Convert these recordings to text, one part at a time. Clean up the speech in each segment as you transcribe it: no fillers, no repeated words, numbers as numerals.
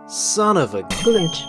Son of a Glitch.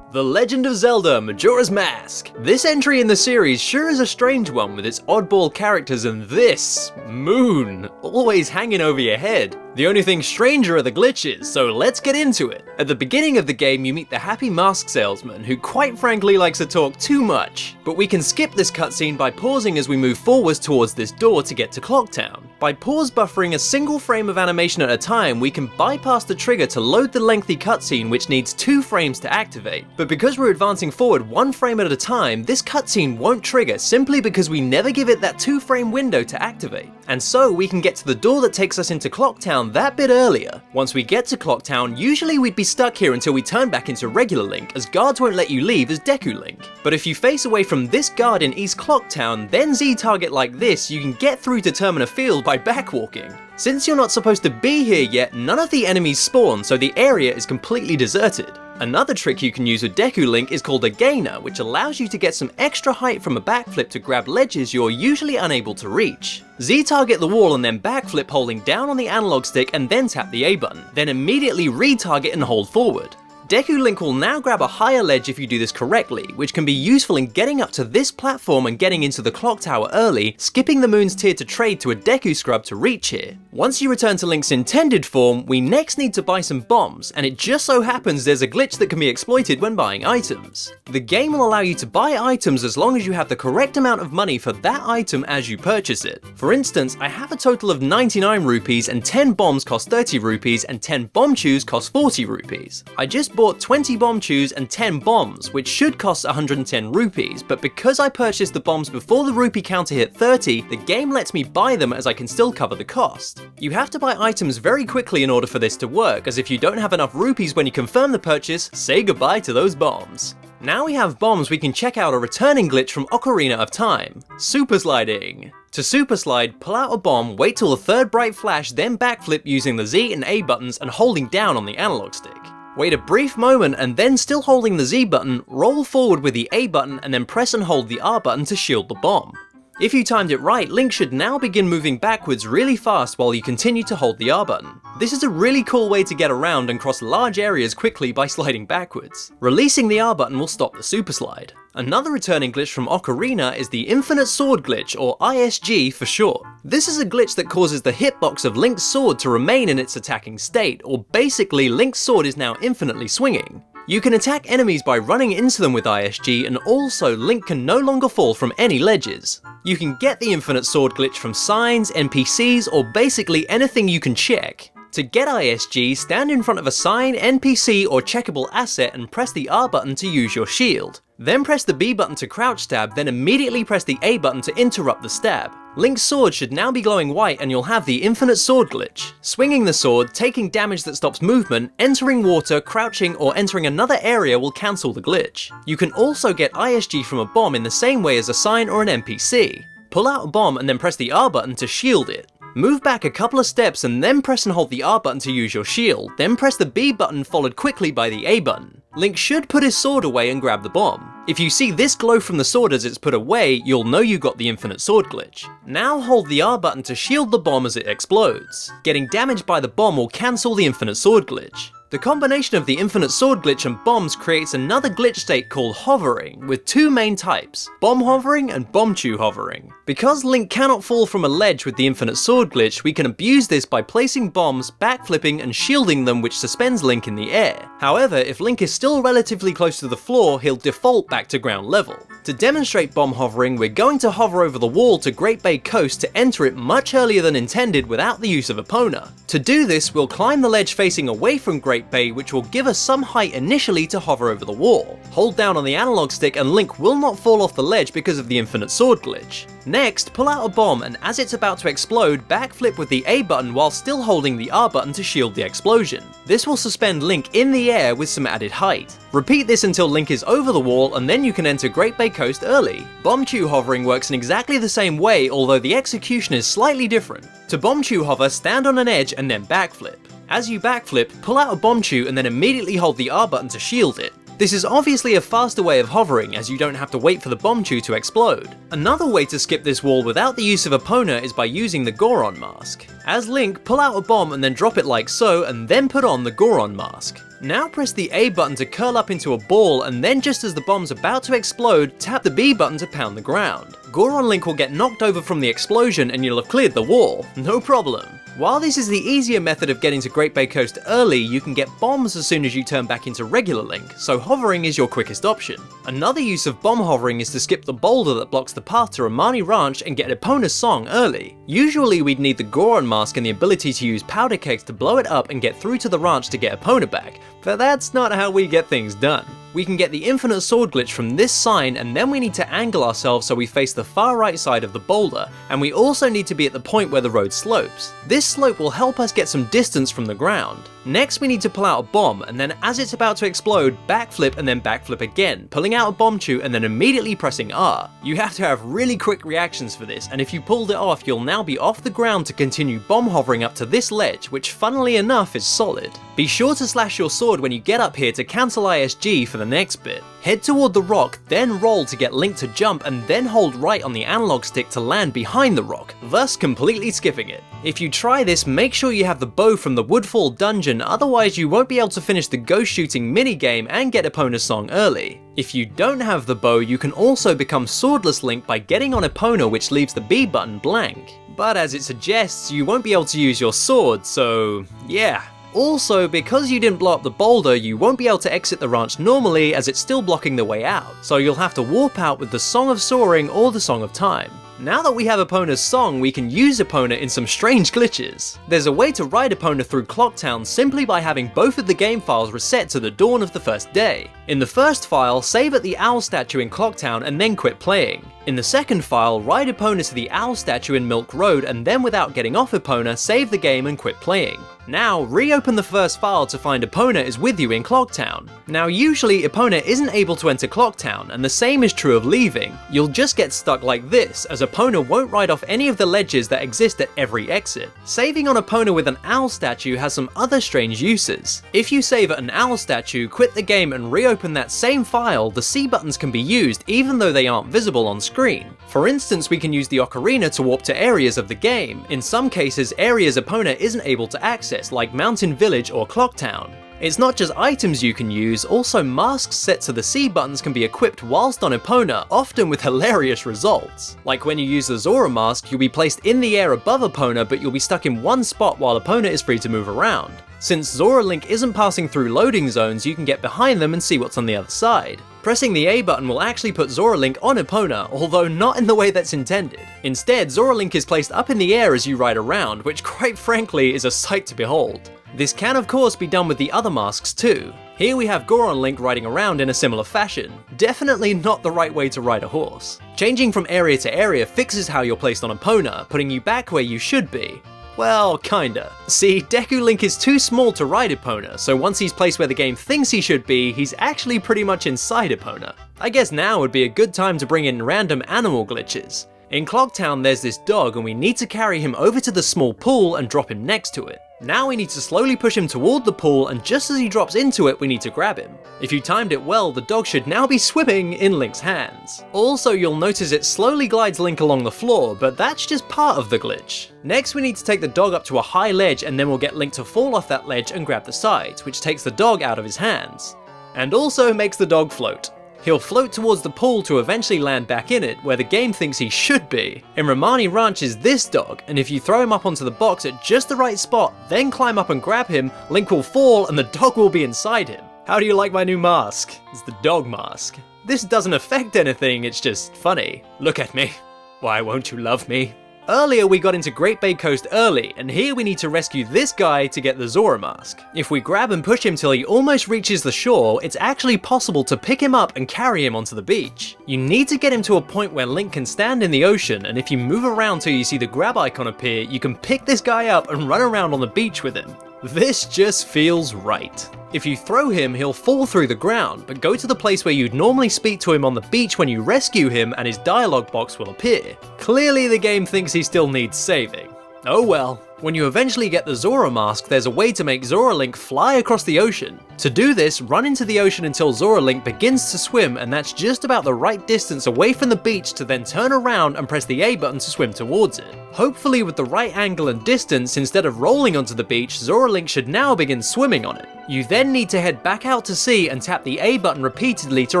The Legend of Zelda, Majora's Mask. This entry in the series sure is a strange one with its oddball characters and this moon always hanging over your head. The only thing stranger are the glitches, so let's get into it. At the beginning of the game you meet the happy mask salesman who quite frankly likes to talk too much. But we can skip this cutscene by pausing as we move forwards towards this door to get to Clocktown. By pause buffering a single frame of animation at a time, we can bypass the trigger to load the lengthy cutscene which needs 2 frames to activate. But because we're advancing forward 1 frame at a time, this cutscene won't trigger simply because we never give it that 2-frame window to activate. And so we can get to the door that takes us into Clocktown that bit earlier. Once we get to Clocktown, usually we'd be stuck here until we turn back into regular Link, as guards won't let you leave as Deku Link. But if you face away from this guard in East Clocktown, then Z-target like this, you can get through to Termina Field by backwalking. Since you're not supposed to be here yet, none of the enemies spawn, so the area is completely deserted. Another trick you can use with Deku Link is called a gainer, which allows you to get some extra height from a backflip to grab ledges you're usually unable to reach. Z-target the wall and then backflip holding down on the analog stick and then tap the A button, then immediately re-target and hold forward. Deku Link will now grab a higher ledge if you do this correctly, which can be useful in getting up to this platform and getting into the clock tower early, skipping the moon's tier to trade to a Deku scrub to reach here. Once you return to Link's intended form, we next need to buy some bombs, and it just so happens there's a glitch that can be exploited when buying items. The game will allow you to buy items as long as you have the correct amount of money for that item as you purchase it. For instance, I have a total of 99 rupees and 10 bombs cost 30 rupees and 10 Bombchus cost 40 rupees. I just bought 20 Bombchus and 10 bombs, which should cost 110 rupees, but because I purchased the bombs before the rupee counter hit 30, the game lets me buy them as I can still cover the cost. You have to buy items very quickly in order for this to work, as if you don't have enough rupees when you confirm the purchase, say goodbye to those bombs. Now we have bombs, we can check out a returning glitch from Ocarina of Time, Supersliding. To superslide, pull out a bomb, wait till the 3rd bright flash, then backflip using the Z and A buttons and holding down on the analog stick. Wait a brief moment and then still holding the Z button, roll forward with the A button and then press and hold the R button to shield the bomb. If you timed it right, Link should now begin moving backwards really fast while you continue to hold the R button. This is a really cool way to get around and cross large areas quickly by sliding backwards. Releasing the R button will stop the super slide. Another returning glitch from Ocarina is the Infinite Sword Glitch, or ISG for short. This is a glitch that causes the hitbox of Link's sword to remain in its attacking state, or basically Link's sword is now infinitely swinging. You can attack enemies by running into them with ISG, and also Link can no longer fall from any ledges. You can get the Infinite Sword Glitch from signs, NPCs, or basically anything you can check. To get ISG, stand in front of a sign, NPC, or checkable asset and press the R button to use your shield. Then press the B button to crouch stab, then immediately press the A button to interrupt the stab. Link's sword should now be glowing white and you'll have the Infinite Sword Glitch. Swinging the sword, taking damage that stops movement, entering water, crouching, or entering another area will cancel the glitch. You can also get ISG from a bomb in the same way as a sign or an NPC. Pull out a bomb and then press the R button to shield it. Move back a couple of steps and then press and hold the R button to use your shield, then press the B button followed quickly by the A button. Link should put his sword away and grab the bomb. If you see this glow from the sword as it's put away, you'll know you got the Infinite Sword Glitch. Now hold the R button to shield the bomb as it explodes. Getting damaged by the bomb will cancel the Infinite Sword Glitch. The combination of the Infinite Sword Glitch and bombs creates another glitch state called hovering, with 2 main types, bomb hovering and Bombchu hovering. Because Link cannot fall from a ledge with the Infinite Sword Glitch, we can abuse this by placing bombs, backflipping and shielding them, which suspends Link in the air. However, if Link is still relatively close to the floor, he'll default back to ground level. To demonstrate bomb hovering, we're going to hover over the wall to Great Bay Coast to enter it much earlier than intended without the use of Epona. To do this, we'll climb the ledge facing away from Great Bay, which will give us some height initially to hover over the wall. Hold down on the analog stick and Link will not fall off the ledge because of the Infinite Sword Glitch. Next, pull out a bomb and as it's about to explode, backflip with the A button while still holding the R button to shield the explosion. This will suspend Link in the air with some added height. Repeat this until Link is over the wall and then you can enter Great Bay Coast early. Bombchu hovering works in exactly the same way, although the execution is slightly different. To Bombchu hover, stand on an edge and then backflip. As you backflip, pull out a Bombchu and then immediately hold the R button to shield it. This is obviously a faster way of hovering, as you don't have to wait for the Bombchu to explode. Another way to skip this wall without the use of Epona is by using the Goron mask. As Link, pull out a bomb and then drop it like so, and then put on the Goron mask. Now press the A button to curl up into a ball, and then just as the bomb's about to explode, tap the B button to pound the ground. Goron Link will get knocked over from the explosion and you'll have cleared the wall, no problem. While this is the easier method of getting to Great Bay Coast early, you can get bombs as soon as you turn back into regular Link, so hovering is your quickest option. Another use of bomb hovering is to skip the boulder that blocks the path to Romani Ranch and get Epona's song early. Usually we'd need the Goron mask and the ability to use powder kegs to blow it up and get through to the ranch to get Epona back, but that's not how we get things done. We can get the infinite sword glitch from this sign, and then we need to angle ourselves so we face the far right side of the boulder, and we also need to be at the point where the road slopes. This slope will help us get some distance from the ground. Next we need to pull out a bomb, and then as it's about to explode, backflip and then backflip again, pulling out a Bombchu and then immediately pressing R. You have to have really quick reactions for this, and if you pulled it off you'll now be off the ground to continue bomb hovering up to this ledge, which funnily enough is solid. Be sure to slash your sword when you get up here to cancel ISG for the next bit. Head toward the rock, then roll to get Link to jump, and then hold right on the analog stick to land behind the rock, thus completely skipping it. If you try this, make sure you have the bow from the Woodfall dungeon, otherwise you won't be able to finish the ghost shooting minigame and get Epona's song early. If you don't have the bow, you can also become swordless Link by getting on Epona, which leaves the B button blank. But as it suggests, you won't be able to use your sword, so yeah. Also, because you didn't blow up the boulder, you won't be able to exit the ranch normally as it's still blocking the way out, so you'll have to warp out with the Song of Soaring or the Song of Time. Now that we have Epona's song, we can use Epona in some strange glitches. There's a way to ride Epona through Clocktown simply by having both of the game files reset to the dawn of the first day. In the first file, save at the owl statue in Clocktown and then quit playing. In the second file, ride Epona to the owl statue in Milk Road and then without getting off Epona, save the game and quit playing. Now, reopen the first file to find Epona is with you in Clocktown. Now usually Epona isn't able to enter Clocktown, and the same is true of leaving. You'll just get stuck like this, as Epona won't ride off any of the ledges that exist at every exit. Saving on Epona with an owl statue has some other strange uses. If you save at an owl statue, quit the game and reopen that same file, the C buttons can be used even though they aren't visible on screen. For instance, we can use the ocarina to warp to areas of the game, in some cases areas Epona isn't able to access, like Mountain Village or Clocktown. It's not just items you can use, also masks set to the C buttons can be equipped whilst on Epona, often with hilarious results. Like when you use the Zora mask, you'll be placed in the air above Epona, but you'll be stuck in one spot while Epona is free to move around. Since Zora Link isn't passing through loading zones, you can get behind them and see what's on the other side. Pressing the A button will actually put Zora Link on Epona, although not in the way that's intended. Instead, Zora Link is placed up in the air as you ride around, which quite frankly is a sight to behold. This can of course be done with the other masks too. Here we have Goron Link riding around in a similar fashion. Definitely not the right way to ride a horse. Changing from area to area fixes how you're placed on Epona, putting you back where you should be. Well, kinda. See, Deku Link is too small to ride Epona, so once he's placed where the game thinks he should be, he's actually pretty much inside Epona. I guess now would be a good time to bring in random animal glitches. In Clocktown there's this dog and we need to carry him over to the small pool and drop him next to it. Now we need to slowly push him toward the pool, and just as he drops into it we need to grab him. If you timed it well, the dog should now be swimming in Link's hands. Also, you'll notice it slowly glides Link along the floor, but that's just part of the glitch. Next we need to take the dog up to a high ledge, and then we'll get Link to fall off that ledge and grab the sides, which takes the dog out of his hands. And also makes the dog float. He'll float towards the pool to eventually land back in it, where the game thinks he should be. In Romani Ranch is this dog, and if you throw him up onto the box at just the right spot, then climb up and grab him, Link will fall and the dog will be inside him. How do you like my new mask? It's the dog mask. This doesn't affect anything, it's just funny. Look at me. Why won't you love me? Earlier we got into Great Bay Coast early, and here we need to rescue this guy to get the Zora mask. If we grab and push him till he almost reaches the shore, it's actually possible to pick him up and carry him onto the beach. You need to get him to a point where Link can stand in the ocean, and if you move around till you see the grab icon appear, you can pick this guy up and run around on the beach with him. This just feels right. If you throw him, he'll fall through the ground, but go to the place where you'd normally speak to him on the beach when you rescue him and his dialogue box will appear. Clearly the game thinks he still needs saving. Oh well. When you eventually get the Zora mask, there's a way to make Zora Link fly across the ocean. To do this, run into the ocean until Zora Link begins to swim, and that's just about the right distance away from the beach to then turn around and press the A button to swim towards it. Hopefully with the right angle and distance, instead of rolling onto the beach, Zora Link should now begin swimming on it. You then need to head back out to sea and tap the A button repeatedly to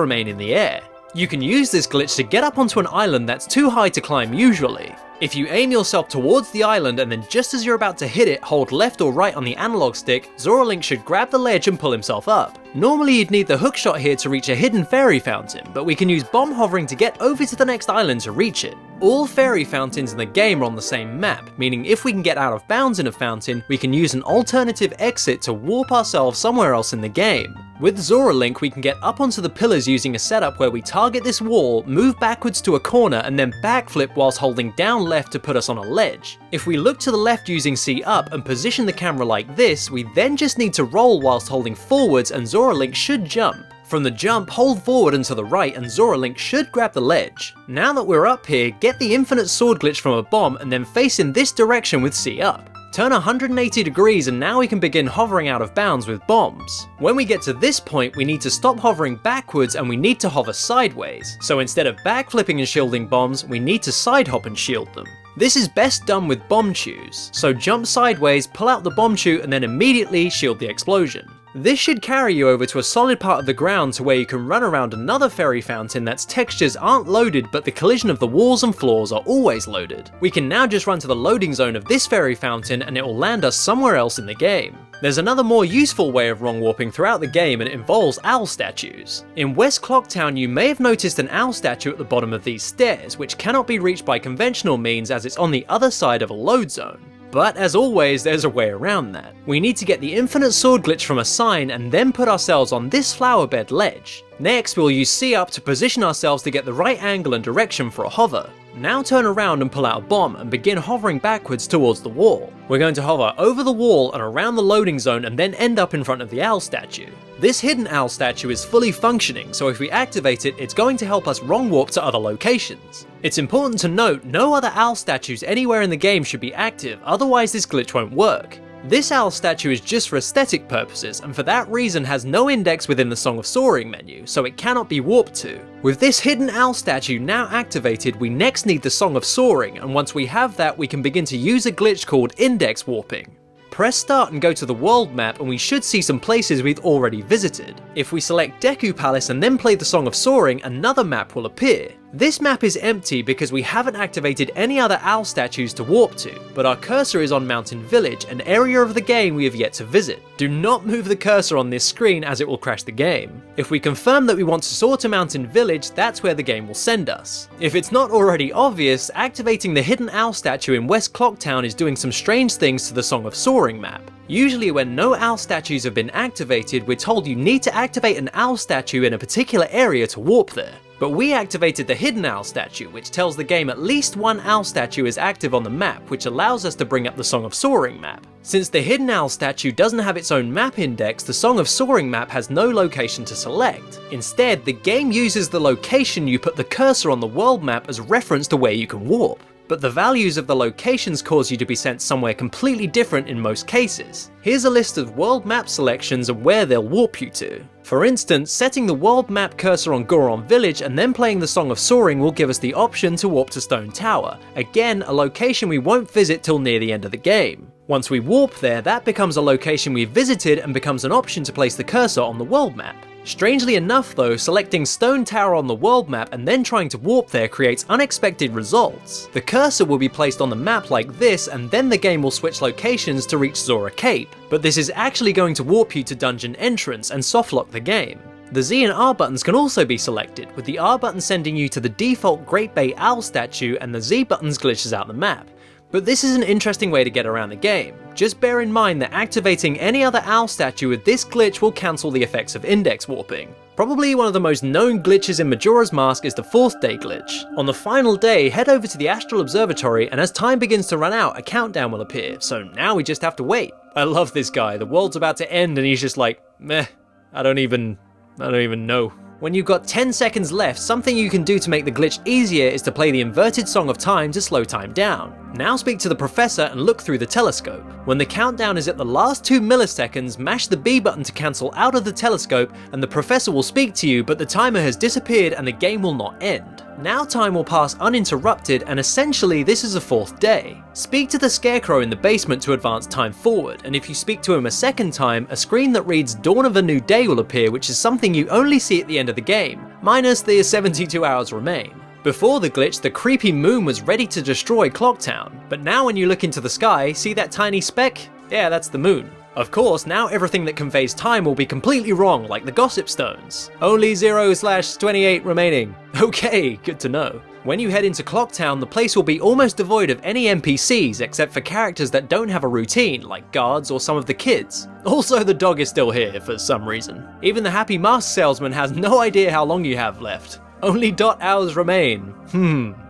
remain in the air. You can use this glitch to get up onto an island that's too high to climb usually. If you aim yourself towards the island and then just as you're about to hit it, hold left or right on the analog stick, Zora Link should grab the ledge and pull himself up. Normally you'd need the hookshot here to reach a hidden fairy fountain, but we can use bomb hovering to get over to the next island to reach it. All fairy fountains in the game are on the same map, meaning if we can get out of bounds in a fountain, we can use an alternative exit to warp ourselves somewhere else in the game. With Zora Link, we can get up onto the pillars using a setup where we target this wall, move backwards to a corner, and then backflip whilst holding down left to put us on a ledge. If we look to the left using C up and position the camera like this, we then just need to roll whilst holding forwards and Zora Link should jump. From the jump, hold forward and to the right and Zora Link should grab the ledge. Now that we're up here, get the infinite sword glitch from a bomb and then face in this direction with C up. Turn 180 degrees and now we can begin hovering out of bounds with bombs. When we get to this point, we need to stop hovering backwards and we need to hover sideways. So instead of backflipping and shielding bombs, we need to side hop and shield them. This is best done with Bombchus. So jump sideways, pull out the Bombchu and then immediately shield the explosion. This should carry you over to a solid part of the ground to where you can run around another fairy fountain that's textures aren't loaded but the collision of the walls and floors are always loaded. We can now just run to the loading zone of this fairy fountain and it will land us somewhere else in the game. There's another more useful way of wrong warping throughout the game and it involves owl statues. In West Clocktown you may have noticed an owl statue at the bottom of these stairs which cannot be reached by conventional means as it's on the other side of a load zone. But as always, there's a way around that. We need to get the infinite sword glitch from a sign and then put ourselves on this flower bed ledge. Next, we'll use C up to position ourselves to get the right angle and direction for a hover. Now turn around and pull out a bomb and begin hovering backwards towards the wall. We're going to hover over the wall and around the loading zone and then end up in front of the owl statue. This hidden owl statue is fully functioning, so if we activate it, it's going to help us wrong warp to other locations. It's important to note, no other owl statues anywhere in the game should be active, otherwise this glitch won't work. This owl statue is just for aesthetic purposes, and for that reason has no index within the Song of Soaring menu, so it cannot be warped to. With this hidden owl statue now activated, we next need the Song of Soaring, and once we have that, we can begin to use a glitch called index warping. Press start and go to the world map and we should see some places we've already visited. If we select Deku Palace and then play the Song of Soaring, another map will appear. This map is empty because we haven't activated any other owl statues to warp to, but our cursor is on Mountain Village, an area of the game we have yet to visit. Do not move the cursor on this screen as it will crash the game. If we confirm that we want to soar to Mountain Village, that's where the game will send us. If it's not already obvious, activating the hidden owl statue in West Clocktown is doing some strange things to the Song of Soaring map. Usually when no owl statues have been activated, we're told you need to activate an owl statue in a particular area to warp there. But we activated the hidden owl statue, which tells the game at least one owl statue is active on the map, which allows us to bring up the Song of Soaring map. Since the hidden owl statue doesn't have its own map index, the Song of Soaring map has no location to select. Instead, the game uses the location you put the cursor on the world map as reference to where you can warp. But the values of the locations cause you to be sent somewhere completely different in most cases. Here's a list of world map selections and where they'll warp you to. For instance, setting the world map cursor on Goron Village and then playing the Song of Soaring will give us the option to warp to Stone Tower, again a location we won't visit till near the end of the game. Once we warp there, that becomes a location we've visited and becomes an option to place the cursor on the world map. Strangely enough though, selecting Stone Tower on the world map and then trying to warp there creates unexpected results. The cursor will be placed on the map like this and then the game will switch locations to reach Zora Cape, but this is actually going to warp you to dungeon entrance and softlock the game. The Z and R buttons can also be selected, with the R button sending you to the default Great Bay Owl statue and the Z buttons glitches out the map. But this is an interesting way to get around the game. Just bear in mind that activating any other owl statue with this glitch will cancel the effects of index warping. Probably one of the most known glitches in Majora's Mask is the 4th day glitch. On the final day, head over to the Astral Observatory and as time begins to run out, a countdown will appear, so now we just have to wait. I love this guy, the world's about to end and he's just like, meh, I don't even know. When you've got 10 seconds left, something you can do to make the glitch easier is to play the inverted Song of Time to slow time down. Now speak to the professor and look through the telescope. When the countdown is at the last 2 milliseconds, mash the B button to cancel out of the telescope and the professor will speak to you, but the timer has disappeared and the game will not end. Now time will pass uninterrupted and essentially this is a 4th day. Speak to the scarecrow in the basement to advance time forward, and if you speak to him a second time, a screen that reads Dawn of a New Day will appear, which is something you only see at the end of the game, minus the 72 hours remain. Before the glitch, the creepy moon was ready to destroy Clocktown, but now when you look into the sky, see that tiny speck? Yeah, that's the moon. Of course, now everything that conveys time will be completely wrong, like the gossip stones. Only 0/28 remaining. Okay, good to know. When you head into Clocktown, the place will be almost devoid of any NPCs except for characters that don't have a routine, like guards or some of the kids. Also, the dog is still here for some reason. Even the happy mask salesman has no idea how long you have left. Only .hours remain.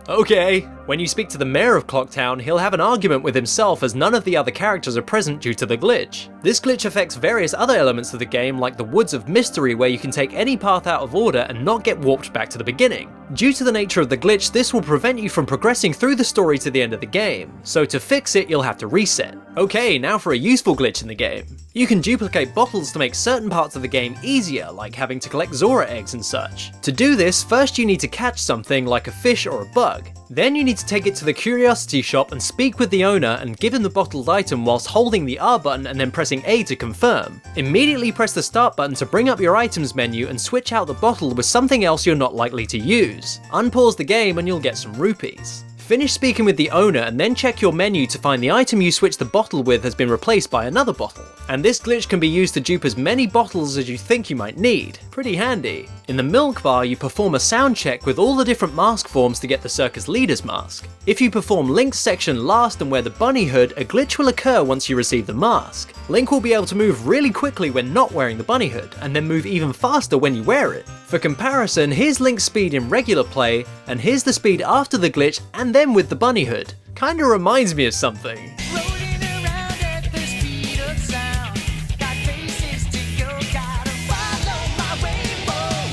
Okay. When you speak to the mayor of Clocktown, he'll have an argument with himself as none of the other characters are present due to the glitch. This glitch affects various other elements of the game, like the Woods of Mystery, where you can take any path out of order and not get warped back to the beginning. Due to the nature of the glitch, this will prevent you from progressing through the story to the end of the game, so to fix it you'll have to reset. Okay, now for a useful glitch in the game. You can duplicate bottles to make certain parts of the game easier, like having to collect Zora eggs and such. To do this, first you need to catch something like a fish or a bug. Then you need to take it to the curiosity shop and speak with the owner and give him the bottled item whilst holding the R button and then pressing A to confirm. Immediately press the start button to bring up your items menu and switch out the bottle with something else you're not likely to use. Unpause the game and you'll get some rupees. Finish speaking with the owner and then check your menu to find the item you switched the bottle with has been replaced by another bottle. And this glitch can be used to dupe as many bottles as you think you might need. Pretty handy. In the milk bar, you perform a sound check with all the different mask forms to get the circus leader's mask. If you perform Link's section last and wear the bunny hood, a glitch will occur once you receive the mask. Link will be able to move really quickly when not wearing the bunny hood, and then move even faster when you wear it. For comparison, here's Link's speed in regular play, and here's the speed after the glitch and then with the bunny hood. Kinda reminds me of something.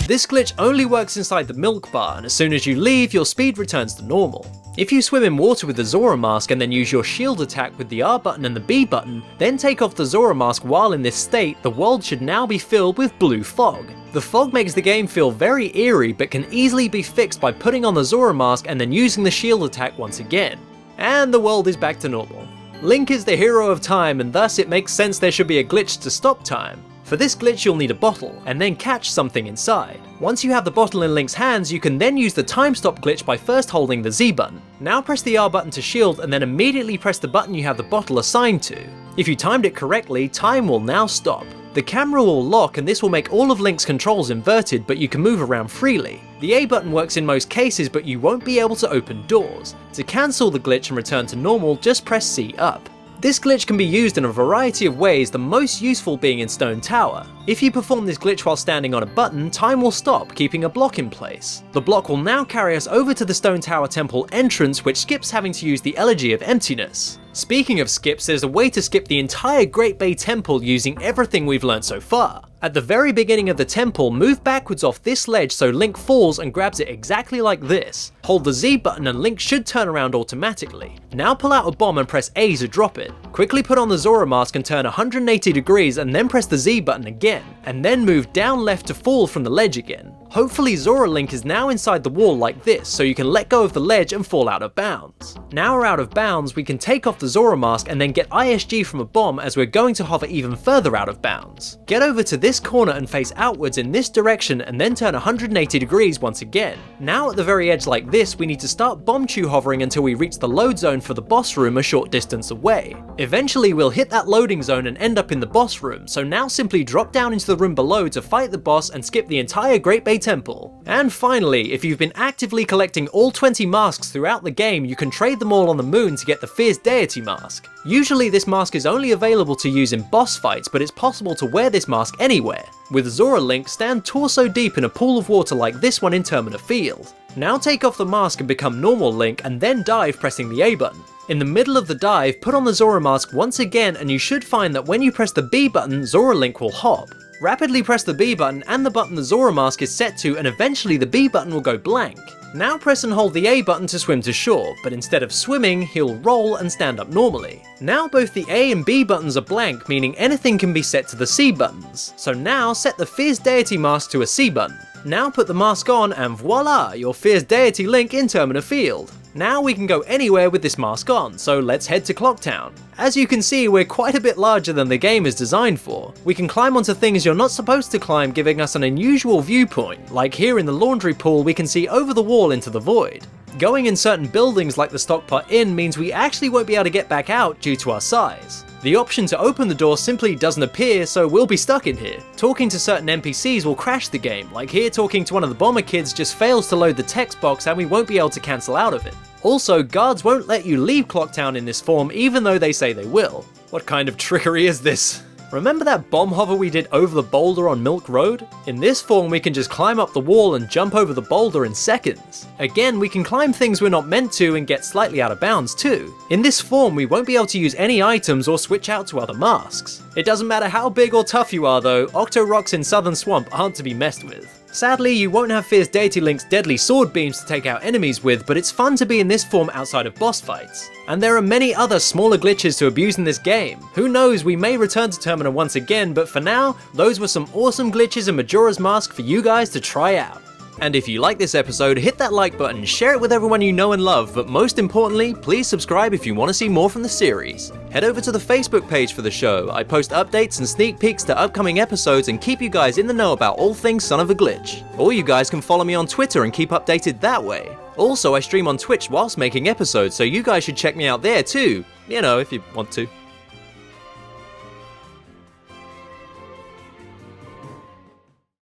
This glitch only works inside the milk bar, and as soon as you leave, your speed returns to normal. If you swim in water with the Zora mask and then use your shield attack with the R button and the B button, then take off the Zora mask while in this state, the world should now be filled with blue fog. The fog makes the game feel very eerie, but can easily be fixed by putting on the Zora mask and then using the shield attack once again. And the world is back to normal. Link is the hero of time, and thus it makes sense there should be a glitch to stop time. For this glitch you'll need a bottle, and then catch something inside. Once you have the bottle in Link's hands, you can then use the time stop glitch by first holding the Z button. Now press the R button to shield and then immediately press the button you have the bottle assigned to. If you timed it correctly, time will now stop. The camera will lock and this will make all of Link's controls inverted, but you can move around freely. The A button works in most cases, but you won't be able to open doors. To cancel the glitch and return to normal, just press C up. This glitch can be used in a variety of ways, the most useful being in Stone Tower. If you perform this glitch while standing on a button, time will stop, keeping a block in place. The block will now carry us over to the Stone Tower Temple entrance, which skips having to use the Elegy of Emptiness. Speaking of skips, there's a way to skip the entire Great Bay Temple using everything we've learned so far. At the very beginning of the temple, move backwards off this ledge so Link falls and grabs it exactly like this. Hold the Z button and Link should turn around automatically. Now pull out a bomb and press A to drop it. Quickly put on the Zora mask and turn 180 degrees and then press the Z button again, and then move down left to fall from the ledge again. Hopefully Zora Link is now inside the wall like this, so you can let go of the ledge and fall out of bounds. Now we're out of bounds, we can take off the Zora mask and then get ISG from a bomb as we're going to hover even further out of bounds. Get over to this corner and face outwards in this direction and then turn 180 degrees once again. Now at the very edge like this, we need to start Bombchu hovering until we reach the load zone for the boss room a short distance away. Eventually we'll hit that loading zone and end up in the boss room, so now simply drop down into the room below to fight the boss and skip the entire Great Bay Temple. And finally, if you've been actively collecting all 20 masks throughout the game, you can trade them all on the moon to get the Fierce Deity mask. Usually this mask is only available to use in boss fights, but it's possible to wear this mask anywhere. With Zora Link, stand torso deep in a pool of water like this one in Termina Field. Now take off the mask and become normal Link and then dive pressing the A button. In the middle of the dive, put on the Zora mask once again and you should find that when you press the B button, Zora Link will hop. Rapidly press the B button and the button the Zora mask is set to, and eventually the B button will go blank. Now press and hold the A button to swim to shore, but instead of swimming, he'll roll and stand up normally. Now both the A and B buttons are blank, meaning anything can be set to the C buttons. So now set the Fierce Deity mask to a C button. Now put the mask on and voila, your Fierce Deity Link in Termina Field. Now we can go anywhere with this mask on, so let's head to Clocktown. As you can see, we're quite a bit larger than the game is designed for. We can climb onto things you're not supposed to climb, giving us an unusual viewpoint, like here in the laundry pool we can see over the wall into the void. Going in certain buildings like the Stockpot Inn means we actually won't be able to get back out due to our size. The option to open the door simply doesn't appear, so we'll be stuck in here. Talking to certain NPCs will crash the game, like here talking to one of the bomber kids just fails to load the text box and we won't be able to cancel out of it. Also, guards won't let you leave Clocktown in this form even though they say they will. What kind of trickery is this? Remember that bomb hover we did over the boulder on Milk Road? In this form we can just climb up the wall and jump over the boulder in seconds. Again, we can climb things we're not meant to and get slightly out of bounds too. In this form we won't be able to use any items or switch out to other masks. It doesn't matter how big or tough you are though, Octo Rocks in Southern Swamp aren't to be messed with. Sadly, you won't have Fierce Deity Link's deadly sword beams to take out enemies with, but it's fun to be in this form outside of boss fights. And there are many other smaller glitches to abuse in this game. Who knows, we may return to Termina once again, but for now, those were some awesome glitches in Majora's Mask for you guys to try out. And if you like this episode, hit that like button, share it with everyone you know and love, but most importantly, please subscribe if you want to see more from the series. Head over to the Facebook page for the show. I post updates and sneak peeks to upcoming episodes and keep you guys in the know about all things Son of a Glitch. Or you guys can follow me on Twitter and keep updated that way. Also, I stream on Twitch whilst making episodes, so you guys should check me out there too. You know, if you want to.